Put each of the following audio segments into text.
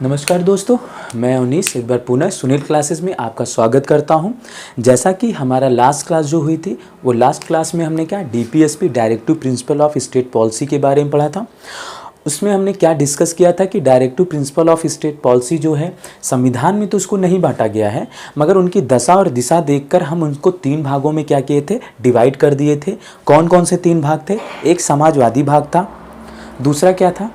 नमस्कार दोस्तों, मैं उनीस एक बार पुनः सुनील क्लासेस में आपका स्वागत करता हूं। जैसा कि हमारा लास्ट क्लास जो हुई थी, वो लास्ट क्लास में हमने क्या DPSP directive principle of state policy के बारे में पढ़ा था। उसमें हमने क्या डिस्कस किया था कि directive principle of state policy जो है संविधान में तो उसको नहीं बांटा गया है, मगर उनकी दशा और दिशा देखकर हम उनको 3 भागों में क्या किए थे, डिवाइड कर दिए थे। कौन कौन से 3 भाग थे? एक समाजवादी भाग था, दूसरा क्या था,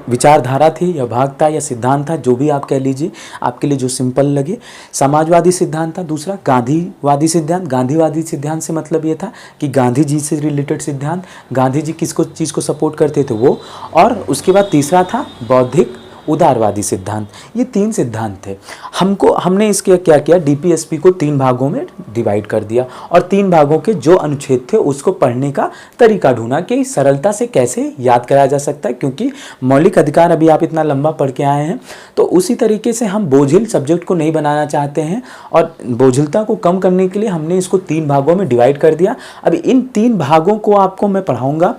विचारधारा थी या भाग था या सिद्धांत था, जो भी आप कह लीजिए, आपके लिए जो सिंपल लगे। समाजवादी सिद्धांत था, दूसरा गांधीवादी सिद्धांत। गांधीवादी सिद्धांत से मतलब ये था कि गांधी जी से रिलेटेड सिद्धांत, गांधी जी किसको चीज़ को सपोर्ट करते थे वो। और उसके बाद तीसरा था बौद्धिक उदारवादी सिद्धांत। ये 3 सिद्धांत थे। हमने इसके क्या किया, डीपीएसपी को 3 भागों में डिवाइड कर दिया और 3 भागों के जो अनुच्छेद थे उसको पढ़ने का तरीका ढूंढा कि सरलता से कैसे याद कराया जा सकता है, क्योंकि मौलिक अधिकार अभी आप इतना लंबा पढ़ के आए हैं, तो उसी तरीके से हम बोझिल सब्जेक्ट को नहीं बनाना चाहते हैं और बोझिलता को कम करने के लिए हमने इसको 3 भागों में डिवाइड कर दिया। अभी इन 3 भागों को आपको मैं पढ़ाऊंगा।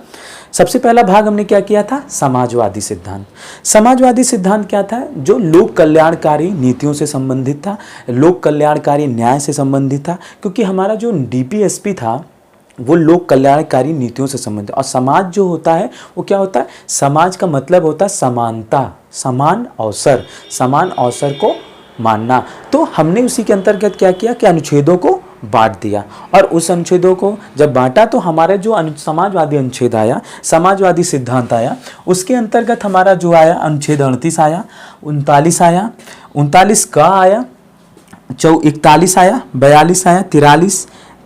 सबसे पहला भाग हमने क्या किया था, समाजवादी सिद्धांत। समाजवादी सिद्धांत क्या था? जो लोक कल्याणकारी नीतियों से संबंधित था, लोक कल्याणकारी न्याय से संबंधित था, क्योंकि हमारा जो डीपीएसपी था वो लोक कल्याणकारी नीतियों से संबंधित। और समाज जो होता है वो क्या होता है, समाज का मतलब होता है समानता, समान अवसर को मानना। तो हमने उसी के अंतर्गत क्या किया कि अनुच्छेदों को बांट दिया, और उस अनुच्छेदों को जब बांटा तो हमारे जो समाजवादी अनुच्छेद आया, समाजवादी सिद्धांत आया, उसके अंतर्गत हमारा जो आया अनुच्छेद 38 आया, 39 आया, 39 का आया, 41 आया, 42 आया,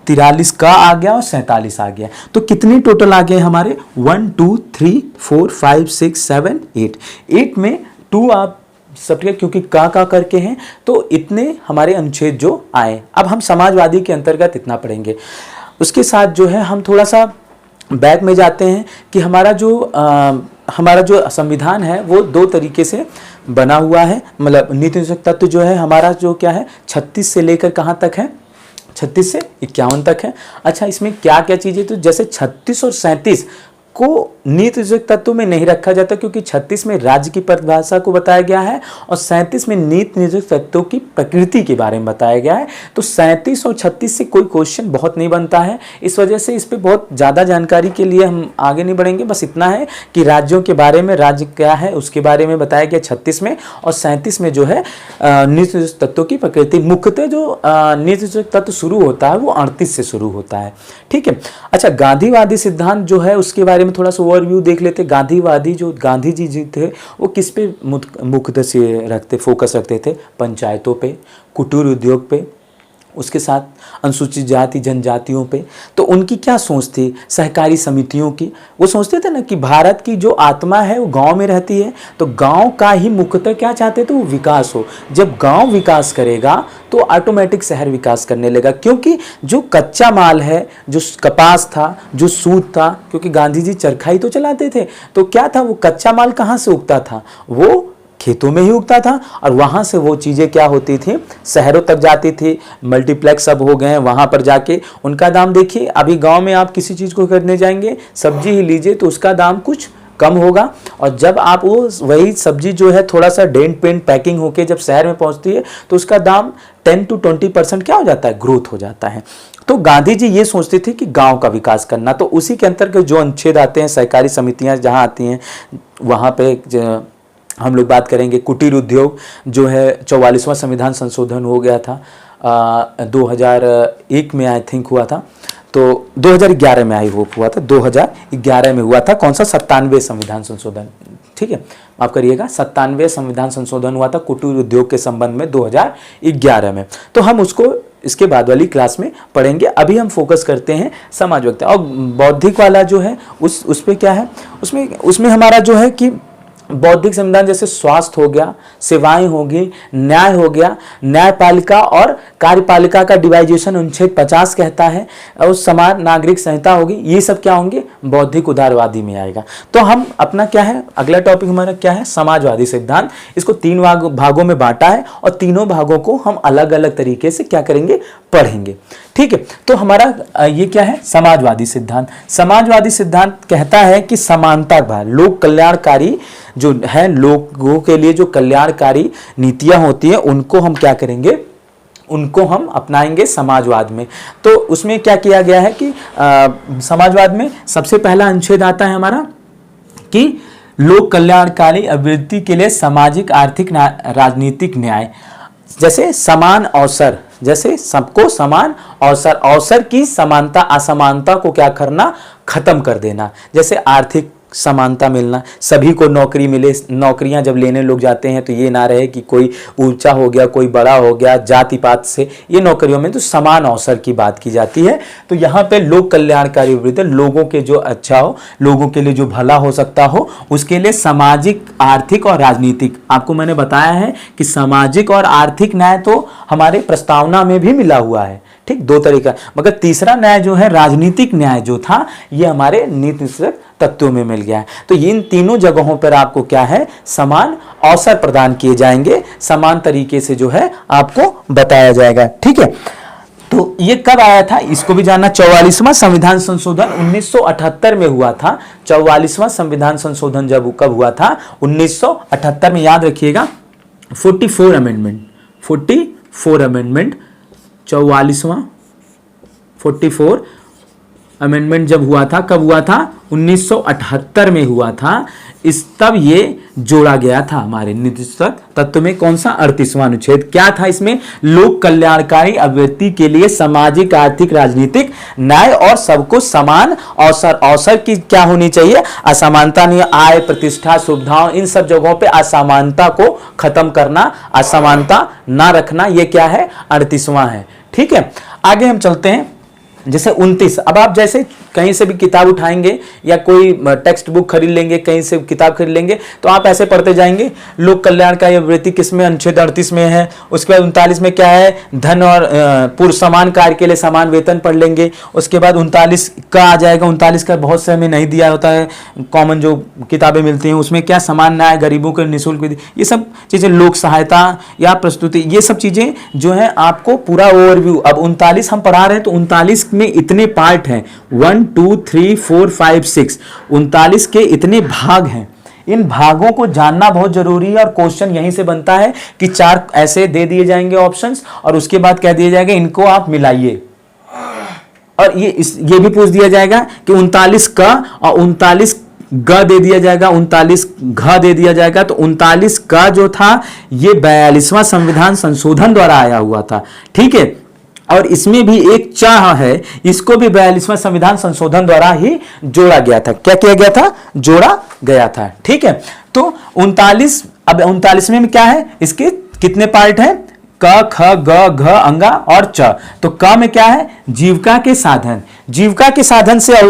43 का आ गया और 47 आ गया। तो कितनी टोटल आ गए हमारे? 1 2 3 4 5 6 7 8 में 2 आप सबके, क्योंकि का करके हैं, तो इतने हमारे अनुच्छेद जो आए। अब हम समाजवादी के अंतर्गत इतना पढ़ेंगे। उसके साथ जो है हम थोड़ा सा बैक में जाते हैं कि हमारा जो संविधान है वो 2 तरीके से बना हुआ है। मतलब नीति निषेध तत्व जो है हमारा जो क्या है 36 से लेकर कहाँ तक है, 36 से 51 तक है। अच्छा, इसमें क्या क्या चीज़ें, तो जैसे 36 और 37 को नीति निषेध तत्व में नहीं रखा जाता, क्योंकि 36 में राज्य की परिभाषा को बताया गया है और 37 में नीति निषेध तत्वों की प्रकृति के बारे में बताया गया है। तो 37 और 36 से कोई क्वेश्चन बहुत नहीं बनता है, इस वजह से इस पे बहुत ज़्यादा जानकारी के लिए हम आगे नहीं बढ़ेंगे। बस इतना है कि राज्यों के बारे में, राज्य क्या है उसके बारे में बताया गया 36 में, और 37 में जो है नीति निषेध तत्वों की प्रकृति। मुख्यतः जो नीति निषेध तत्व शुरू होता है वो 38 से शुरू होता है। ठीक है। अच्छा, गांधीवादी सिद्धांत जो है उसके बारे में थोड़ा सा ओवरव्यू देख लेते। गांधीवादी जो गांधी जी थे वो किस पे मुख्यतः से फोकस रखते थे? पंचायतों पे, कुटीर उद्योग पे, उसके साथ अनुसूचित जाति जनजातियों पे। तो उनकी क्या सोच थी? सहकारी समितियों की। वो सोचते थे ना कि भारत की जो आत्मा है वो गांव में रहती है, तो गांव का ही मुख्यतः क्या चाहते थे, वो विकास हो। जब गांव विकास करेगा तो ऑटोमेटिक शहर विकास करने लगेगा, क्योंकि जो कच्चा माल है, जो कपास था, जो सूत था, क्योंकि गांधी जी चरखाई तो चलाते थे, तो क्या था, वो कच्चा माल कहाँ से उगता था, वो खेतों में ही उगता था, और वहाँ से वो चीज़ें क्या होती थी, शहरों तक जाती थी। मल्टीप्लेक्स सब हो गए, वहाँ पर जाके उनका दाम देखिए। अभी गांव में आप किसी चीज़ को खरीदने जाएंगे, सब्जी ही लीजिए, तो उसका दाम कुछ कम होगा, और जब आप वही सब्जी जो है थोड़ा सा डेंट पेंट पैकिंग होके जब शहर में पहुँचती है तो उसका दाम 10 to 20% क्या हो जाता है, ग्रोथ हो जाता है। तो गांधी जी ये सोचते थे कि गांव का विकास करना। तो उसी के अंतर्गत जो अनुच्छेद आते हैं, सहकारी समितियाँ जहाँ आती हैं, वहाँ पे हम लोग बात करेंगे। कुटीर उद्योग जो है 44वां संविधान संशोधन हो गया था 2001 में आई थिंक हुआ था, तो 2011 में हुआ था, 2011 में हुआ था। कौन सा? 97वें संविधान संशोधन। ठीक है, माफ करिएगा, 97वें संविधान संशोधन हुआ था कुटीर उद्योग के संबंध में 2011 में। तो हम उसको इसके बाद वाली क्लास में पढ़ेंगे। अभी हम फोकस करते हैं समाजवादी। और बौद्धिक वाला जो है उस पे क्या है, उसमें हमारा जो है कि बौद्धिक संविधान जैसे स्वास्थ्य हो गया, सेवाएं होगी, न्याय हो गया, न्यायपालिका और कार्यपालिका का डिवाइजेशन अनुच्छेद 50 कहता है, और समान नागरिक संहिता होगी। ये सब क्या होंगे, बौद्धिक उदारवादी में आएगा। तो हम अपना क्या है, अगला टॉपिक हमारा क्या है, समाजवादी सिद्धांत। इसको 3 भागों में बांटा है और तीनों भागों को हम अलग अलग तरीके से क्या करेंगे, पढ़ेंगे। ठीक है। तो हमारा ये क्या है, समाजवादी सिद्धांत। समाजवादी सिद्धांत कहता है कि समानता, लोक कल्याणकारी जो है लोगों के लिए जो कल्याणकारी नीतियां होती हैं उनको हम क्या करेंगे, उनको हम अपनाएंगे समाजवाद में। तो उसमें क्या किया गया है कि समाजवाद में सबसे पहला अनुच्छेद आता है हमारा कि लोक कल्याणकारी अभिवृद्धि के लिए सामाजिक आर्थिक राजनीतिक न्याय, जैसे समान अवसर, जैसे सबको समान अवसर, अवसर की समानता असमानता को क्या करना, खत्म कर देना। जैसे आर्थिक समानता मिलना, सभी को नौकरी मिले, नौकरियां जब लेने लोग जाते हैं तो ये ना रहे कि कोई ऊंचा हो गया कोई बड़ा हो गया जाति पात से, ये नौकरियों में तो समान अवसर की बात की जाती है। तो यहाँ पे लोक कल्याणकारी वृद्धि, लोगों के जो अच्छा हो, लोगों के लिए जो भला हो सकता हो, उसके लिए सामाजिक आर्थिक और राजनीतिक, आपको मैंने बताया है कि सामाजिक और आर्थिक न्याय तो हमारे प्रस्तावना में भी मिला हुआ है, ठीक, दो तरीका। मगर तीसरा न्याय जो है राजनीतिक न्याय जो था ये हमारे नीति तत्वों में मिल गया है। तो इन तीनों जगहों पर आपको क्या है, समान अवसर प्रदान किए जाएंगे, समान तरीके से जो है आपको बताया जाएगा, ठीक है। तो ये कब आया था इसको भी जानना। 44वां संविधान संशोधन 1978 में हुआ था। 44वां संविधान संशोधन जब कब हुआ था, 1978 में, याद रखिएगा 44 अमेंडमेंट, 44 अमेंडमेंट, 44वां 44 अमेंडमेंट जब हुआ था, कब हुआ था, 1978 में हुआ था। इस तब ये जोड़ा गया था हमारे नीति तत्व में। कौन सा, 38वां अनुच्छेद। क्या था इसमें, लोक कल्याणकारी अभिवृद्धि के लिए सामाजिक आर्थिक राजनीतिक न्याय और सबको समान अवसर, अवसर की क्या होनी चाहिए, असमानता नहीं, आय प्रतिष्ठा सुविधाओं इन सब जगहों पे असमानता को खत्म करना, असमानता ना रखना, ये क्या है, 38वां है, ठीक है। आगे हम चलते हैं, जैसे 29। अब आप जैसे कहीं से भी किताब उठाएंगे या कोई टेक्स्ट बुक खरीद लेंगे, कहीं से किताब खरीद लेंगे, तो आप ऐसे पढ़ते जाएंगे, लोक कल्याण का अभिवृद्धि किसमें, अनुच्छेद 38 में है। उसके बाद 39 में क्या है, धन और पूर्व समान कार्य के लिए समान वेतन पढ़ लेंगे। उसके बाद 39 का आ जाएगा, 39 का बहुत से हमें नहीं दिया होता है, कॉमन जो किताबें मिलती हैं उसमें क्या, समान न्याय, गरीबों को निःशुल्क, ये सब चीजें, लोक सहायता या प्रस्तुति, ये सब चीजें जो है आपको पूरा ओवरव्यू। अब 39 हम पढ़ा रहे हैं तो 39 में इतने पार्ट हैं, 1 2 3 4 5 6, 39 के इतने भाग हैं। इन भागों को जानना बहुत जरूरी है और क्वेश्चन यहीं से बनता है कि 4 ऐसे दे दिए जाएंगे ऑप्शंस और उसके बाद कह दिया जाएगा इनको आप मिलाइए, और ये भी पूछ दिया जाएगा कि 39 का और 39 ग दे दिया जाएगा, 39 घ दे दिया जाएगा। तो 39 का जो था ये 42वां संविधान संशोधन द्वारा आया हुआ था, ठीक है। और इसमें भी एक चाह है, इसको भी 42वां संविधान संशोधन द्वारा ही जोड़ा गया था। क्या किया गया था, जोड़ा गया था, ठीक है। तो 39, अब 39 में क्या है, इसके कितने पार्ट हैं, क ख ग घ अंगा और च। तो क में क्या है, जीविका के साधन। जीविका के साधन से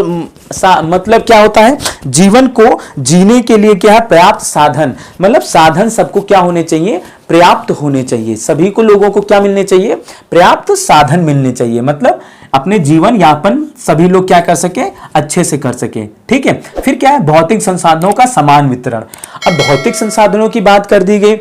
मतलब क्या होता है, जीवन को जीने के लिए क्या है, पर्याप्त साधन, मतलब साधन सबको क्या होने चाहिए, पर्याप्त होने चाहिए। सभी को, लोगों को क्या मिलने चाहिए, पर्याप्त साधन मिलने चाहिए, मतलब अपने जीवन यापन सभी लोग क्या कर सके, अच्छे से कर सके, ठीक है। फिर क्या है, भौतिक संसाधनों का समान वितरण। अब भौतिक संसाधनों की बात कर दी गई,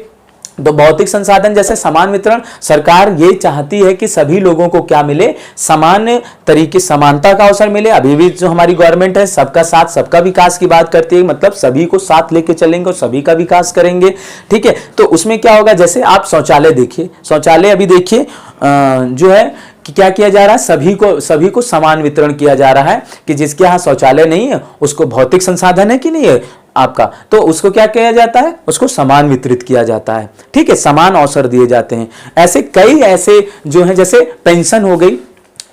तो भौतिक संसाधन जैसे समान वितरण, सरकार ये चाहती है कि सभी लोगों को क्या मिले, समान तरीके, समानता का अवसर मिले। अभी भी जो हमारी गवर्नमेंट है सबका साथ सबका विकास की बात करती है, मतलब सभी को साथ लेके चलेंगे और सभी का विकास करेंगे, ठीक है। तो उसमें क्या होगा, जैसे आप शौचालय देखिए, शौचालय अभी देखिए जो है कि क्या किया जा रहा है, सभी को समान वितरण किया जा रहा है कि जिसके यहाँ शौचालय नहीं है उसको भौतिक संसाधन है कि नहीं है आपका, तो उसको क्या किया जाता है, उसको समान वितरित किया जाता है, ठीक है, समान अवसर दिए जाते हैं। ऐसे कई ऐसे जो है, जैसे पेंशन हो गई,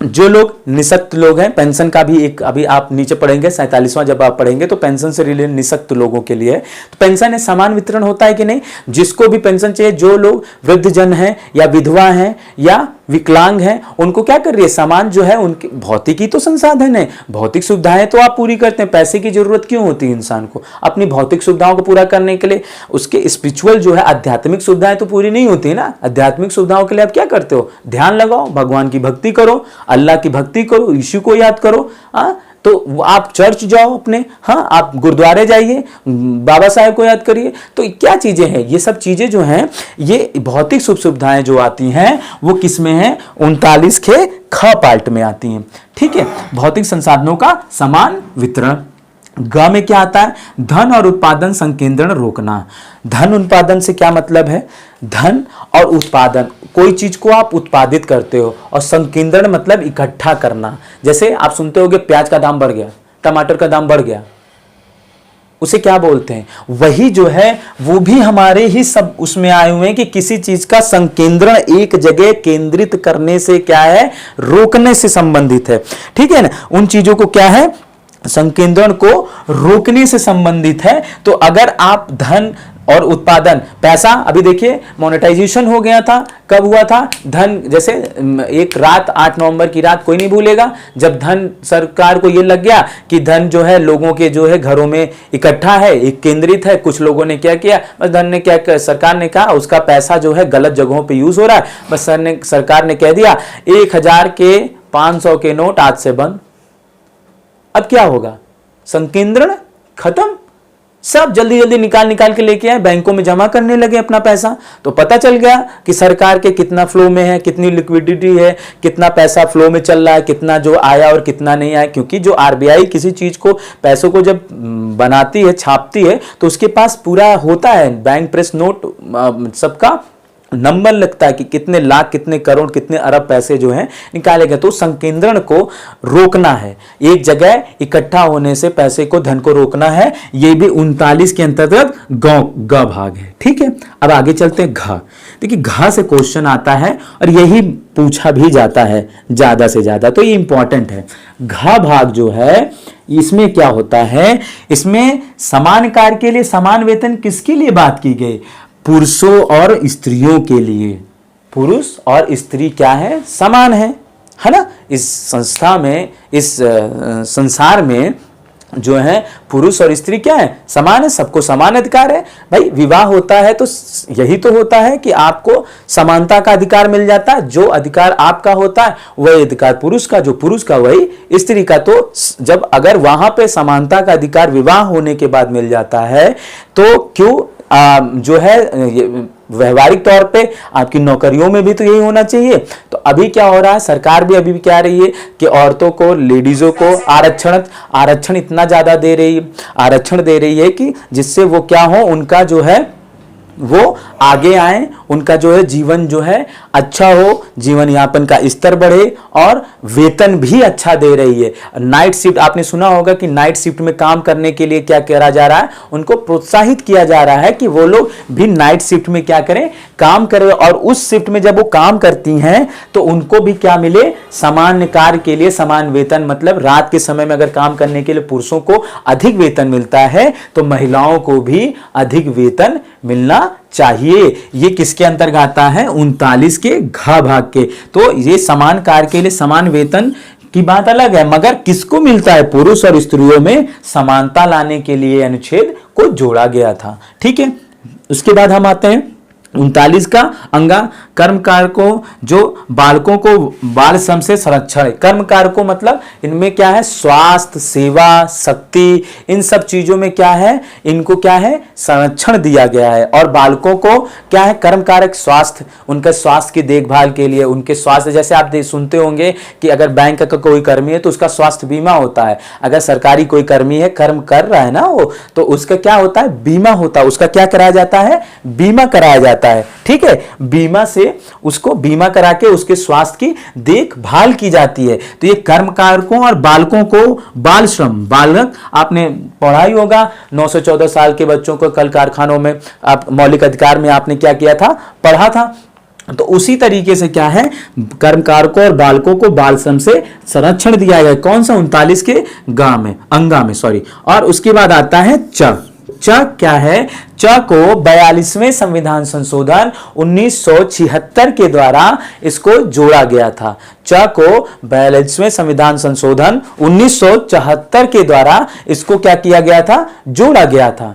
जो लोग निःशक्त लोग हैं, पेंशन का भी एक अभी आप नीचे पढ़ेंगे 47वां जब आप पढ़ेंगे तो पेंशन से रिलेटेड निःशक्त लोगों के लिए, तो पेंशन है, समान वितरण होता है कि नहीं, जिसको भी पेंशन चाहिए, जो लोग वृद्धजन हैं या विधवा हैं या विकलांग हैं, उनको क्या कर रही है, समान जो है उनकी भौतिक ही तो संसाधन है, भौतिक सुविधाएं तो आप पूरी करते हैं। पैसे की जरूरत क्यों होती है इंसान को, अपनी भौतिक सुविधाओं को पूरा करने के लिए। उसके स्पिरिचुअल जो है आध्यात्मिक सुविधाएं तो पूरी नहीं होती है ना। आध्यात्मिक सुविधाओं के लिए आप क्या करते हो, ध्यान लगाओ, भगवान की भक्ति करो, अल्लाह की भक्ति करो, यीशु को याद करो, तो आप चर्च जाओ अपने, हाँ आप गुरुद्वारे जाइए, बाबा साहेब को याद करिए। तो क्या चीजें हैं, ये सब चीजें जो हैं, ये भौतिक सुख सुविधाएं जो आती हैं वो किस में है, 39 के ख पार्ट में आती हैं, ठीक है। भौतिक संसाधनों का समान वितरण, ग में क्या आता है, धन और उत्पादन संकेंद्रण रोकना। धन उत्पादन से क्या मतलब है, धन और उत्पादन, कोई चीज को आप उत्पादित करते हो, और संकेंद्रण मतलब इकट्ठा करना। जैसे आप सुनते होगे प्याज का दाम बढ़ गया, टमाटर का दाम बढ़ गया, उसे क्या बोलते हैं, वही जो है वो भी हमारे ही सब उसमें आए हुए हैं कि किसी चीज का संकेंद्रण एक जगह केंद्रित करने से क्या है, रोकने से संबंधित है। ठीक है ना, उन चीजों को क्या है, संकेंद्रण को रोकने से संबंधित है। तो अगर आप धन और उत्पादन, पैसा, अभी देखिए मोनेटाइजेशन हो गया था, कब हुआ था, धन, जैसे एक रात 8 नवंबर की रात कोई नहीं भूलेगा, जब धन सरकार को ये लग गया कि धन जो है लोगों के जो है घरों में इकट्ठा है, एक केंद्रित है, कुछ लोगों ने क्या किया, बस धन ने क्या, सरकार ने कहा उसका पैसा जो है गलत जगहों पे यूज हो रहा है, बस सरकार ने कह दिया 1000 के 500 के नोट आज से बंद। अब क्या होगा, संकेंद्रण खत्म, सब जल्दी जल्दी निकाल के लेके आए, बैंकों में जमा करने लगे अपना पैसा। तो पता चल गया कि सरकार के कितना फ्लो में है, कितनी लिक्विडिटी है, कितना पैसा फ्लो में चल रहा है, कितना जो आया और कितना नहीं आया। क्योंकि जो आरबीआई किसी चीज को, पैसों को जब बनाती है, छापती है, तो उसके पास पूरा होता है बैंक प्रेस नोट, सबका नंबर लगता है कि कितने लाख, कितने करोड़, कितने अरब पैसे जो हैं निकाले गए। तो संकेंद्रण को रोकना है, एक जगह इकट्ठा होने से पैसे को, धन को रोकना है। ये भी 39 के अंतर्गत ग भाग है। ठीक है, अब आगे चलते हैं घ। देखिए घ से क्वेश्चन आता है और यही पूछा भी जाता है ज्यादा से ज्यादा, तो ये इंपॉर्टेंट है। घ भाग जो है इसमें क्या होता है, इसमें समान कार्य के लिए समान वेतन किसके लिए बात की गई, पुरुषों और स्त्रियों के लिए। पुरुष और स्त्री क्या है, समान है ना। इस संस्था में, इस संसार में जो है पुरुष और स्त्री क्या है, समान है, सबको समान अधिकार है। भाई विवाह होता है तो यही तो होता है कि आपको समानता का अधिकार मिल जाता है। जो अधिकार आपका होता है वही अधिकार पुरुष का, जो पुरुष का वही स्त्री का। तो जब अगर वहां पे समानता का अधिकार विवाह होने के बाद मिल जाता है, तो क्यों जो है व्यवहारिक तौर पे आपकी नौकरियों में भी तो यही होना चाहिए। तो अभी क्या हो रहा है, सरकार भी अभी भी क्या रही है कि औरतों को, लेडीजों को आरक्षण इतना ज्यादा दे रही है, आरक्षण दे रही है कि जिससे वो क्या हो, उनका जो है वो आगे आए, उनका जो है जीवन जो है अच्छा हो, जीवन यापन का स्तर बढ़े, और वेतन भी अच्छा दे रही है। नाइट शिफ्ट, आपने सुना होगा कि नाइट शिफ्ट में काम करने के लिए क्या करा जा रहा है, उनको प्रोत्साहित किया जा रहा है कि वो लोग भी नाइट शिफ्ट में क्या करें, काम करें। और उस शिफ्ट में जब वो काम करती हैं तो उनको भी क्या मिले, समान कार्य के लिए समान वेतन। मतलब रात के समय में अगर काम करने के लिए पुरुषों को अधिक वेतन मिलता है तो महिलाओं को भी अधिक वेतन मिलना चाहिए। ये किसके अंतर्गत आता है, 39 के घ भाग के। तो ये समान कार्य के लिए समान वेतन की बात अलग है, मगर किसको मिलता है, पुरुष और स्त्रियों में समानता लाने के लिए अनुच्छेद को जोड़ा गया था। ठीक है, उसके बाद हम आते हैं 39 का अंगा, कर्म कारकों, जो बालकों को बाल श्रम से संरक्षण। कर्म कारकों मतलब इनमें क्या है, स्वास्थ्य, सेवा, शक्ति, इन सब चीजों में क्या है, इनको क्या है, संरक्षण दिया गया है। और बालकों को क्या है, कर्म कारक स्वास्थ्य, उनके स्वास्थ्य की देखभाल के लिए, उनके स्वास्थ्य, जैसे आप सुनते होंगे कि अगर बैंक का कोई कर्मी है तो उसका स्वास्थ्य बीमा होता है। अगर सरकारी कोई कर्मी है, कर्म कर रहा है ना वो, तो उसका क्या होता है, बीमा होता है। उसका क्या कराया जाता है, बीमा कराया जाता है। ठीक है, बीमा से उसको बीमा करा के उसके स्वास्थ्य की देखभाल की जाती है। तो ये कर्म कारकों और बालकों को बाल श्रम, बालक आपने पढ़ा ही होगा, 9 से 14 साल के बच्चों को कल कारखानों में आप मौलिक अधिकार में आपने क्या किया था, पढ़ा था। तो उसी तरीके से क्या है, कर्मकारकों और बालकों को बाल श्रम से संरक्षण दिया गया। कौन सा, 39 के गा में, अंगा में, सॉरी। और उसके बाद आता है च। च क्या है, च को 42वें संविधान संशोधन 1976 के द्वारा इसको जोड़ा गया था। च को 42वें संविधान संशोधन 1974 के द्वारा इसको क्या किया गया था, जोड़ा गया था।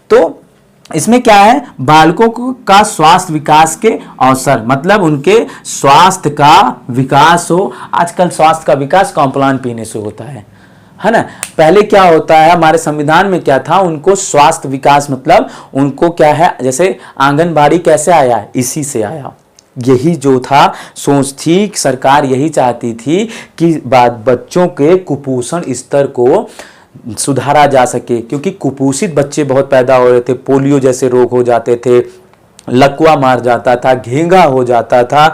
तो इसमें क्या है, बालकों का स्वास्थ्य विकास के अवसर, मतलब उनके स्वास्थ्य का विकास हो। आजकल स्वास्थ्य का विकास कॉम्प्लान पीने से होता है ना। पहले क्या होता है, हमारे संविधान में क्या था, उनको स्वास्थ्य विकास मतलब उनको क्या है, जैसे आंगनबाड़ी कैसे आया, इसी से आया। यही जो था सोच थी, सरकार यही चाहती थी कि बच्चों के कुपोषण स्तर को सुधारा जा सके, क्योंकि कुपोषित बच्चे बहुत पैदा हो रहे थे, पोलियो जैसे रोग हो जाते थे, लकवा मार जाता था, घेंघा हो जाता था।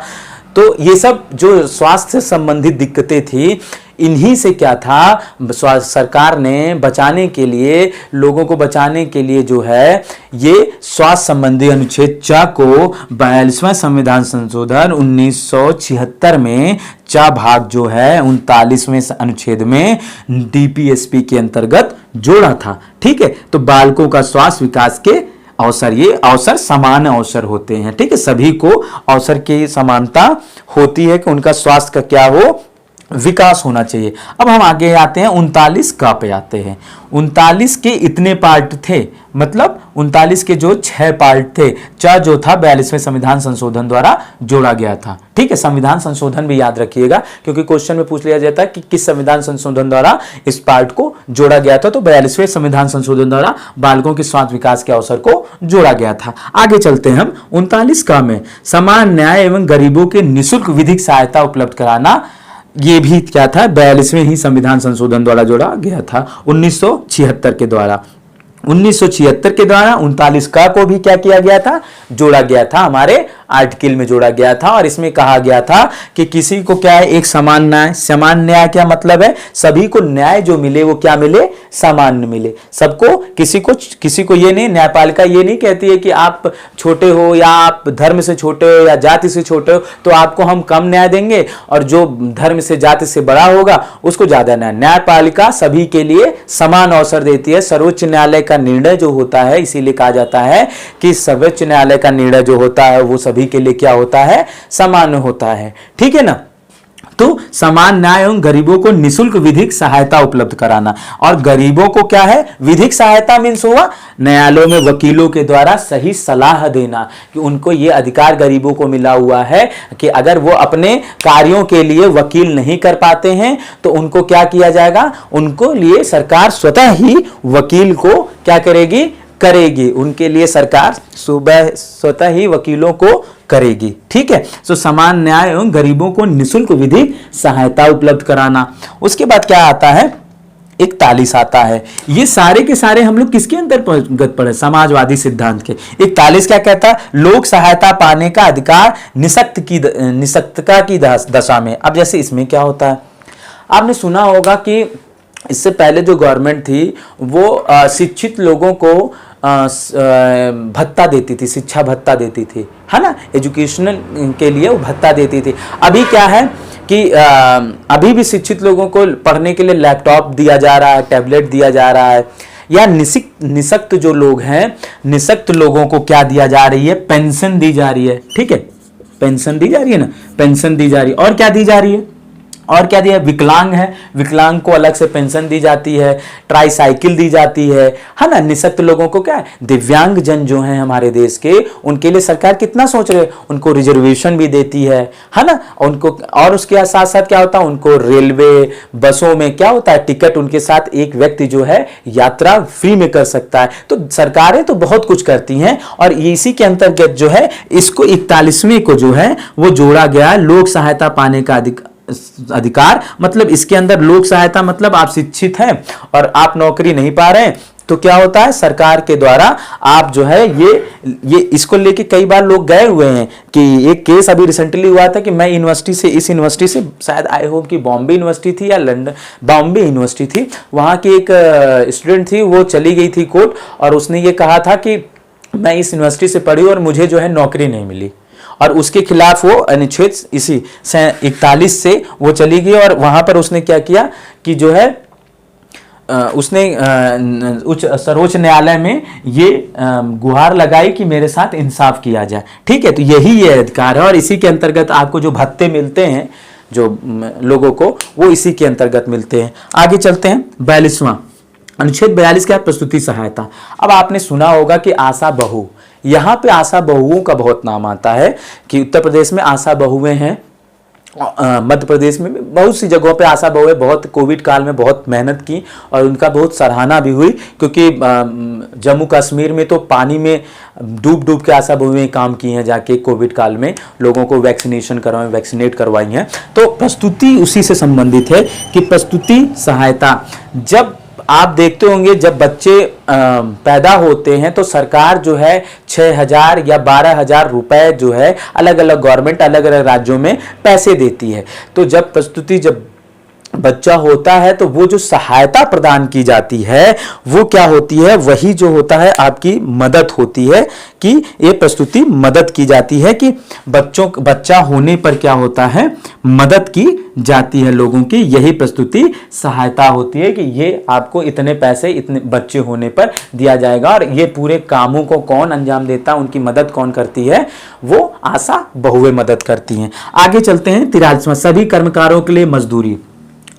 तो ये सब जो स्वास्थ्य से संबंधित दिक्कतें थी, इन्हीं से क्या था, सरकार ने बचाने के लिए, लोगों को बचाने के लिए जो है ये स्वास्थ्य संबंधी अनुच्छेद 4 को 42वां संविधान संशोधन 1976 में चा भाग जो है 39वें अनुच्छेद में डीपीएसपी के अंतर्गत जोड़ा था। ठीक है, तो बालकों का स्वास्थ्य विकास के अवसर, ये अवसर समान अवसर होते हैं। ठीक है, सभी को अवसर की समानता होती है कि उनका स्वास्थ्य का क्या हो, विकास होना चाहिए। अब हम आगे आते हैं 39 का पे आते हैं। 39 के इतने पार्ट थे, मतलब 39 के जो 6 पार्ट थे, च जो था 42वें संविधान संशोधन द्वारा जोड़ा गया था। ठीक है, संविधान संशोधन भी याद रखिएगा, क्योंकि क्वेश्चन में पूछ लिया जाता है कि किस संविधान संशोधन द्वारा इस पार्ट को जोड़ा गया था। तो 42वें संविधान संशोधन द्वारा बालकों के स्वास्थ्य विकास के अवसर को जोड़ा गया था। आगे चलते हैं हम 39 का में समान न्याय एवं गरीबों के निःशुल्क विधिक सहायता उपलब्ध कराना, ये भी क्या था, 42वें ही संविधान संशोधन द्वारा जोड़ा गया था 1976 के द्वारा। 1976 के द्वारा 39 का को भी क्या किया गया था, जोड़ा गया था, हमारे आर्टिकल में जोड़ा गया था। और इसमें कहा गया था कि किसी को क्या है, एक समान न्याय। समान न्याय क्या मतलब है, सभी को न्याय जो मिले वो क्या मिले, सामान्य मिले सबको। किसी को ये नहीं, न्यायपालिका ये नहीं कहती है कि आप छोटे हो या आप धर्म से छोटे हो या जाति से छोटे हो तो आपको हम कम न्याय देंगे, और जो धर्म से जाति से बड़ा होगा उसको ज्यादा न्याय। न्यायपालिका सभी के लिए समान अवसर देती है। सर्वोच्च न्यायालय का निर्णय जो होता है, इसीलिए कहा जाता है कि सर्वोच्च न्यायालय का निर्णय जो होता है वो सभी के लिए क्या होता है, समान होता है। ठीक है ना। तो समान न्याय एवं गरीबों को निःशुल्क विधिक सहायता उपलब्ध कराना। और गरीबों को क्या है, विधिक सहायता मीन्स हुआ न्यायालयों में वकीलों के द्वारा सही सलाह देना, कि उनको ये अधिकार गरीबों को मिला हुआ है कि अगर वो अपने कार्यों के लिए वकील नहीं कर पाते हैं तो उनको क्या किया जाएगा, उनको लिए सरकार स्वतः ही वकील को क्या करेगी, उनके लिए सरकार स्वतः ही वकीलों को करेगी। ठीक है, तो समान न्याय एवं गरीबों को निःशुल्क विधिक सहायता उपलब्ध कराना। उसके बाद क्या आता है, 41 आता है। ये सारे के सारे हम लोग किसके अंतर्गत पढ़े, समाजवादी सिद्धांत के। 41 क्या कहता है, लोक सहायता पाने का अधिकार निःशक्तता की दशा में। अब जैसे इसमें क्या होता है, आपने सुना होगा कि इससे पहले जो गवर्नमेंट थी वो शिक्षित लोगों को भत्ता देती थी, शिक्षा भत्ता देती थी, है ना, एजुकेशनल के लिए वो भत्ता देती थी। अभी क्या है कि अभी भी शिक्षित लोगों को पढ़ने के लिए लैपटॉप दिया जा रहा है, टैबलेट दिया जा रहा है। या निःशक्त जो लोग हैं, निःशक्त लोगों को क्या दिया जा रही है, पेंशन दी जा रही है। ठीक है, पेंशन दी जा रही है ना, पेंशन दी जा रही है। और क्या दी जा रही है, और क्या दिया, विकलांग है, विकलांग को अलग से पेंशन दी जाती है, ट्राईसाइकिल दी जाती है ना। निःशक्त लोगों को क्या है, दिव्यांग जन जो हैं हमारे देश के, उनके लिए सरकार कितना सोच रहे, उनको रिजर्वेशन भी देती है ना उनको। और उसके साथ साथ क्या होता है, उनको रेलवे बसों में क्या होता है, टिकट उनके साथ एक व्यक्ति जो है यात्रा फ्री में कर सकता है। तो सरकारें तो बहुत कुछ करती हैं, और इसी के अंतर्गत जो है इसको 41वें को जो है वो जोड़ा गया, लोक सहायता पाने का अधिकार। मतलब इसके अंदर लोक सहायता मतलब आप शिक्षित हैं और आप नौकरी नहीं पा रहे हैं तो क्या होता है, सरकार के द्वारा आप जो है ये इसको लेके कई बार लोग गए हुए हैं। कि एक केस अभी रिसेंटली हुआ था कि मैं यूनिवर्सिटी से, इस यूनिवर्सिटी से शायद आई होप कि बॉम्बे यूनिवर्सिटी थी या लंदन, बॉम्बे यूनिवर्सिटी थी, वहाँ की एक स्टूडेंट थी, वो चली गई थी कोर्ट, और उसने ये कहा था कि मैं इस यूनिवर्सिटी से पढ़ी और मुझे जो है नौकरी नहीं मिली, और उसके खिलाफ वो अनुच्छेद इसी 41 से वो चली गई। और वहां पर उसने क्या किया कि जो है उसने सर्वोच्च न्यायालय में ये गुहार लगाई कि मेरे साथ इंसाफ किया जाए। ठीक है, तो यही ये अधिकार है, और इसी के अंतर्गत आपको जो भत्ते मिलते हैं जो लोगों को, वो इसी के अंतर्गत मिलते हैं। आगे चलते हैं 42वां अनुच्छेद 42 क्या, प्रस्तुति सहायता। अब आपने सुना होगा कि आशा बहू, यहाँ पे आशा बहुओं का बहुत नाम आता है कि उत्तर प्रदेश में आशा बहुएं हैं, मध्य प्रदेश में बहुत सी जगहों पे आशा बहुएं बहुत कोविड काल में बहुत मेहनत की और उनका बहुत सराहना भी हुई, क्योंकि जम्मू कश्मीर में तो पानी में डूब के आशा बहुएं काम की हैं, जाके कोविड काल में लोगों को वैक्सीनेट करवाई हैं। तो प्रस्तुति उसी से संबंधित है कि प्रस्तुति सहायता, जब आप देखते होंगे जब बच्चे पैदा होते हैं तो सरकार जो है 6,000 या 12,000 रुपए जो है अलग अलग गवर्नमेंट अलग अलग राज्यों में पैसे देती है। तो जब बच्चा होता है तो वो जो सहायता प्रदान की जाती है वो क्या होती है, वही जो होता है आपकी मदद होती है, कि ये प्रस्तुति मदद की जाती है कि बच्चा होने पर क्या होता है, मदद की जाती है लोगों की। यही प्रस्तुति सहायता होती है कि ये आपको इतने पैसे इतने बच्चे होने पर दिया जाएगा, और ये पूरे कामों को कौन अंजाम देता है, उनकी मदद कौन करती है, वो आशा बहुएं मदद करती हैं। आगे चलते हैं 43वां, सभी कर्मकारों के लिए मजदूरी।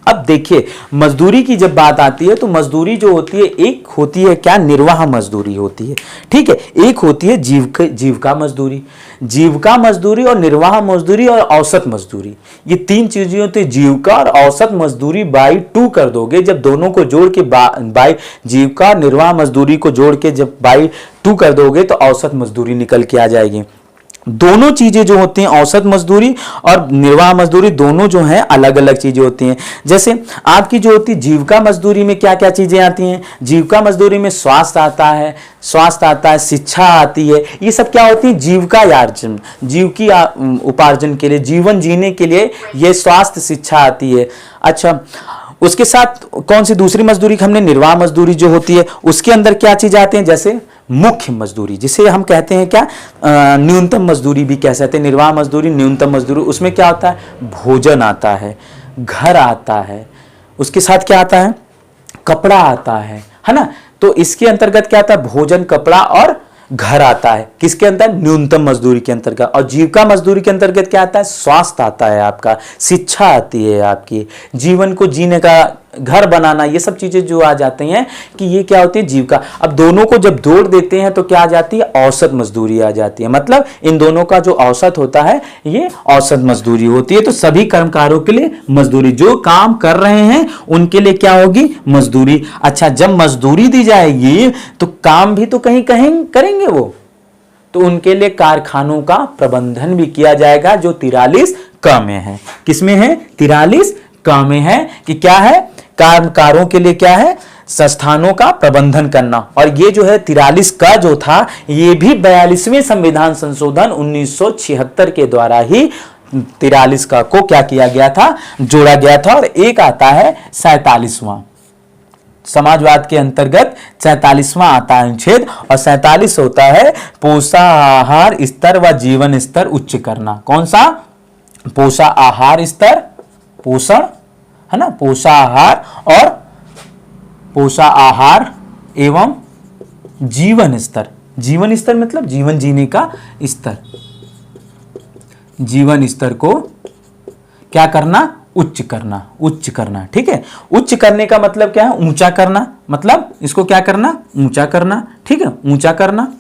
अब देखिए मजदूरी की जब बात आती है तो मजदूरी जो होती है, एक होती है क्या, निर्वाह मजदूरी होती है, ठीक है, एक होती है जीविका मजदूरी। जीविका मजदूरी और निर्वाह मजदूरी और औसत मजदूरी, ये तीन चीजें होती है। जीविका और औसत मजदूरी बाई 2 कर दोगे, जब दोनों को जोड़ के बाई जीविका निर्वाह मजदूरी को जोड़ के जब बाई 2 कर दोगे तो औसत मजदूरी निकल के आ जाएगी। दोनों चीजें जो होती हैं, औसत मजदूरी और निर्वाह मजदूरी, दोनों जो हैं अलग अलग चीजें होती हैं। जैसे आपकी जो होती है जीविका मजदूरी में क्या क्या चीजें आती हैं, जीविका मजदूरी में स्वास्थ्य आता है, शिक्षा आती है, ये सब क्या होती है, जीविका यार्जन, जीविकी उपार्जन के लिए, जीवन जीने के लिए ये स्वास्थ्य शिक्षा आती है। अच्छा, उसके साथ कौन सी दूसरी मजदूरी हमने, निर्वाह मजदूरी जो होती है, उसके अंदर क्या चीजें आती हैं, जैसे मुख्य मजदूरी, जिसे हम कहते हैं क्या, न्यूनतम मजदूरी भी कह सकते हैं। निर्वाह मजदूरी, न्यूनतम मजदूरी, उसमें क्या आता है, भोजन आता है, घर आता है, उसके साथ क्या आता है, कपड़ा आता है ना। तो इसके अंतर्गत क्या आता है, भोजन, कपड़ा और घर आता है, किसके अंदर, न्यूनतम मजदूरी के अंतर्गत। और जीविका मजदूरी के अंतर्गत क्या आता है, स्वास्थ्य आता है आपका, शिक्षा आती है आपकी, जीवन को जीने का, घर बनाना, ये सब चीजें जो आ जाती हैं कि ये क्या होती है, जीविका। अब दोनों को जब जोड़ देते हैं तो क्या आ जाती है, औसत मजदूरी आ जाती है। मतलब इन दोनों का जो औसत होता है ये औसत मजदूरी होती है। तो सभी कर्मकारों के लिए मजदूरी, जो काम कर रहे हैं उनके लिए क्या होगी, मजदूरी। अच्छा, जब मजदूरी दी जाएगी तो काम भी तो कहीं करेंगे वो, तो उनके लिए कारखानों का प्रबंधन भी किया जाएगा, जो 43 क में है। किसमें है, 43 क में है, कि क्या है, कर्मकारों के लिए क्या है, संस्थानों का प्रबंधन करना। और ये जो है 43 का जो था, ये भी 42वें संविधान संशोधन 1976 के द्वारा ही 43 का को क्या किया गया था, जोड़ा गया था। और एक आता है 47वां, समाजवाद के अंतर्गत 47वां आता है अनुच्छेद, और 47 होता है पोषाहार स्तर व जीवन स्तर उच्च करना। कौन सा, पोषाहार स्तर, पोषण है ना, पोषाहार और पोषाहार एवं जीवन स्तर। जीवन स्तर मतलब जीवन जीने का स्तर, जीवन स्तर को क्या करना, उच्च करना, ठीक है। उच्च करने का मतलब क्या है, ऊंचा करना, मतलब इसको क्या करना, ऊंचा करना, ठीक है, ऊंचा करना।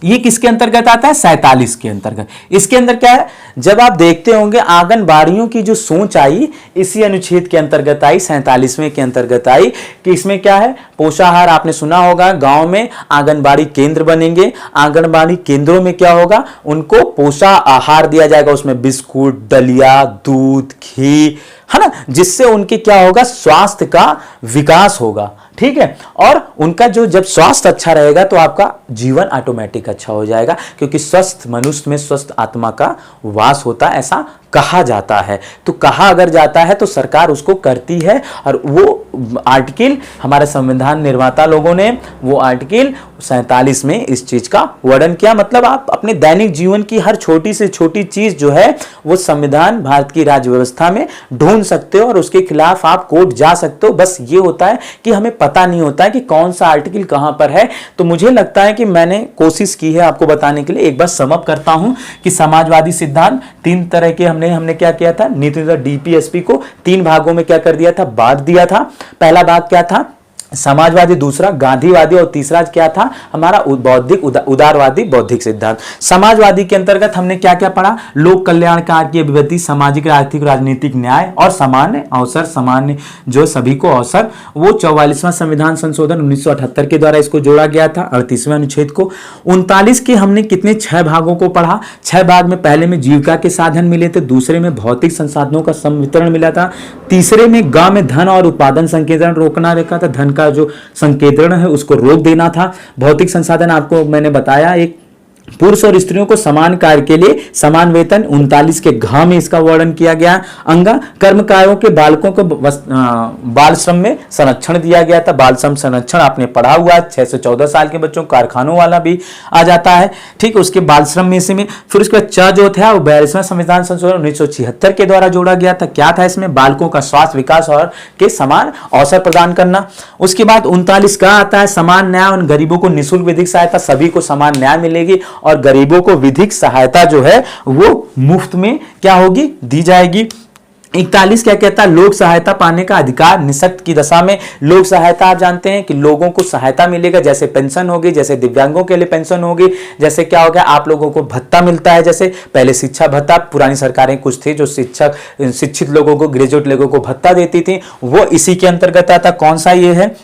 ये किसके अंतर्गत आता है, 47 के अंतर्गत। इसके अंदर क्या है, जब आप देखते होंगे आंगनबाड़ियों की जो सोच आई, इसी अनुच्छेद के अंतर्गत आई, 47वें के अंतर्गत आई, कि इसमें क्या है, पोषाहार, आपने सुना होगा गांव में आंगनबाड़ी केंद्र बनेंगे, आंगनबाड़ी केंद्रों में क्या होगा, उनको पोषाहार दिया जाएगा, उसमें बिस्कुट, दलिया, दूध, घी, है ना, जिससे उनके क्या होगा, स्वास्थ्य का विकास होगा, ठीक है। और उनका जो जब स्वास्थ्य अच्छा रहेगा तो आपका जीवन ऑटोमेटिक अच्छा हो जाएगा, क्योंकि स्वस्थ मनुष्य में स्वस्थ आत्मा का वास होता है, ऐसा कहा जाता है। तो कहा अगर जाता है तो सरकार उसको करती है। और वो आर्टिकल हमारे संविधान निर्माता लोगों ने वो आर्टिकल 47 में इस चीज का वर्णन किया। मतलब आप अपने दैनिक जीवन की हर छोटी से छोटी चीज जो है वो संविधान भारत की राज्य व्यवस्था में ढूंढ सकते हो और उसके खिलाफ आप कोर्ट जा सकते हो। बस ये होता है कि हमें पता नहीं होता है कि कौन सा आर्टिकल कहां पर है। तो मुझे लगता है कि मैंने कोशिश की है आपको बताने के लिए। एक बार समअप करता हूं कि समाजवादी सिद्धांत 3 तरह के हमने क्या किया था, नीति डीपीएसपी को 3 भागों में क्या कर दिया था, बांट दिया था। पहला भाग क्या था, समाजवादी दूसरा, गांधीवादी, और तीसरा क्या था हमारा बौद्धिक उदारवादी बौद्धिक सिद्धांत। समाजवादी के अंतर्गत हमने क्या क्या पढ़ा, लोक कल्याणकार की अभिवृद्धि, सामाजिक आर्थिक राजनीतिक न्याय और सामान्य अवसर, सामान्य जो सभी को अवसर, वो 44वां संविधान संशोधन 1978 के द्वारा इसको जोड़ा गया था 38वें अनुच्छेद को। 39 के हमने कितने 6 भागों को पढ़ा, 6 भाग में पहले में जीविका के साधन मिले थे, दूसरे में भौतिक संसाधनों का संवितरण मिला था, तीसरे में गांव में धन और उत्पादन संकेंद्रण रोकना रखा था, धन का जो संकेंद्रण है उसको रोक देना था। भौतिक संसाधन आपको मैंने बताया, एक पुरुष और स्त्रियों को समान कार्य के लिए समान वेतन, 39 के घ में इसका वर्णन किया गया। अंगा कर्मकारों के बालकों को बाल श्रम में संरक्षण दिया गया था, बाल श्रम संरक्षण आपने पढ़ा हुआ, 6 से 14 साल के बच्चों, कारखानों वाला भी आ जाता है, ठीक, उसके बाल श्रम में से में। फिर उसके बाद च जो था वो 42वां संविधान संशोधन 1976 के द्वारा जोड़ा गया था। क्या था इसमें, बालकों का स्वास्थ्य विकास और के समान अवसर प्रदान करना। उसके बाद 39 का आता है समान न्याय, उन गरीबों को निःशुल्क विधिक सहायता, सभी को समान न्याय मिलेगी और गरीबों को विधिक सहायता जो है वो मुफ्त में क्या होगी, दी जाएगी। 41 क्या कहता है, लोक सहायता पाने का अधिकार, निःशक्त की दशा में लोक सहायता, आप जानते हैं कि लोगों को सहायता मिलेगा, जैसे पेंशन होगी, जैसे दिव्यांगों के लिए पेंशन होगी, जैसे क्या हो गया आप लोगों को भत्ता मिलता है, जैसे पहले शिक्षा भत्ता, पुरानी सरकारें कुछ थी जो शिक्षित लोगों को, ग्रेजुएट लोगों को भत्ता देती थी, वो इसी के अंतर्गत आता। कौन सा ये है,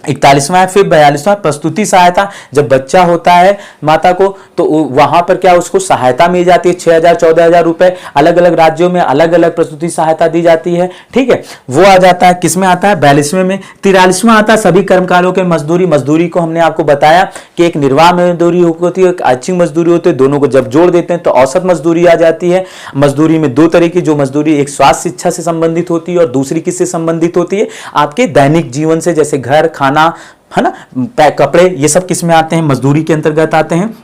41वां है। फिर 42वां प्रस्तुति सहायता, जब बच्चा होता है माता को तो वहां पर क्या उसको सहायता मिल जाती है, 6,000 14,000 रुपए, अलग अलग राज्यों में अलग अलग प्रस्तुति सहायता दी जाती है, ठीक है, वो आ जाता है। किसमें आता है, 42वें में। 43वां आता है सभी कर्मकारों के मजदूरी, मजदूरी को हमने आपको बताया कि एक निर्वाह मजदूरी होती है, एक ऐच्छिक मजदूरी होती है, दोनों को जब जोड़ देते हैं तो औसत मजदूरी आ जाती है। मजदूरी में 2 तरह की जो मजदूरी, एक स्वास्थ्य शिक्षा से संबंधित होती है और दूसरी किससे संबंधित होती है, आपके दैनिक जीवन से, जैसे घर, खाना, है ना, कपड़े, ये सब किस में आते हैं, मजदूरी के अंतर्गत आते हैं।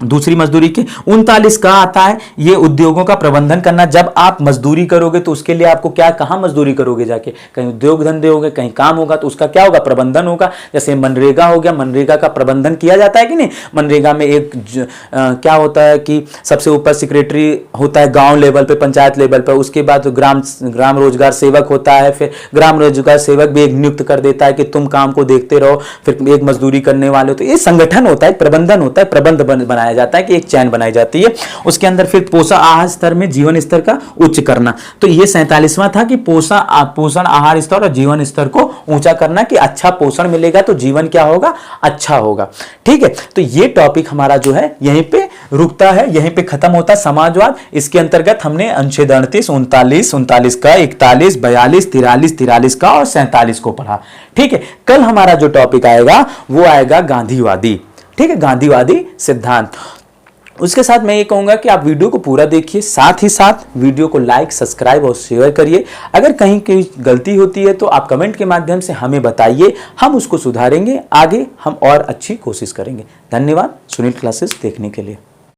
दूसरी मजदूरी के 39 का आता है ये उद्योगों का प्रबंधन करना। जब आप मजदूरी करोगे तो उसके लिए आपको क्या, कहां मजदूरी करोगे, जाके कहीं उद्योग धंधे होंगे, कहीं काम होगा तो उसका क्या होगा, प्रबंधन होगा। जैसे मनरेगा हो गया, मनरेगा का प्रबंधन किया जाता है कि नहीं। मनरेगा में एक क्या होता है कि सबसे ऊपर सेक्रेटरी होता है गांव लेवल पे, पंचायत लेवल पे, उसके बाद ग्राम रोजगार सेवक होता है, फिर ग्राम रोजगार सेवक भी एक नियुक्त कर देता है कि तुम काम को देखते रहो, फिर एक मजदूरी करने वाले हो। तो ये संगठन होता है, प्रबंधन होता है, प्रबंध बनाया जाता है कि एक चैन बनाई जाती है। उसके अंदर फिर पोषण आहार स्तर में जीवन स्तर का उच्च करना, तो ये 47वां था कि पोषण आहार स्तर और जीवन स्तर को ऊंचा करना, कि अच्छा पोषण मिलेगा तो जीवन क्या होगा, अच्छा होगा, ठीक है। तो ये टॉपिक हमारा जो है यहीं पे रुकता है, यहीं पे खत्म होता है समाजवाद। इसके अंतर्गत हमने अनुच्छेद 38, 39 का, 41, 42, 43 का और 47 को पढ़ा, ठीक है। कल हमारा जो टॉपिक आएगा वो आएगा गांधीवादी, ठीक है, गांधीवादी सिद्धांत। उसके साथ मैं ये कहूंगा कि आप वीडियो को पूरा देखिए, साथ ही साथ वीडियो को लाइक, सब्सक्राइब और शेयर करिए। अगर कहीं कोई गलती होती है तो आप कमेंट के माध्यम से हमें बताइए, हम उसको सुधारेंगे, आगे हम और अच्छी कोशिश करेंगे। धन्यवाद सुनील क्लासेस देखने के लिए।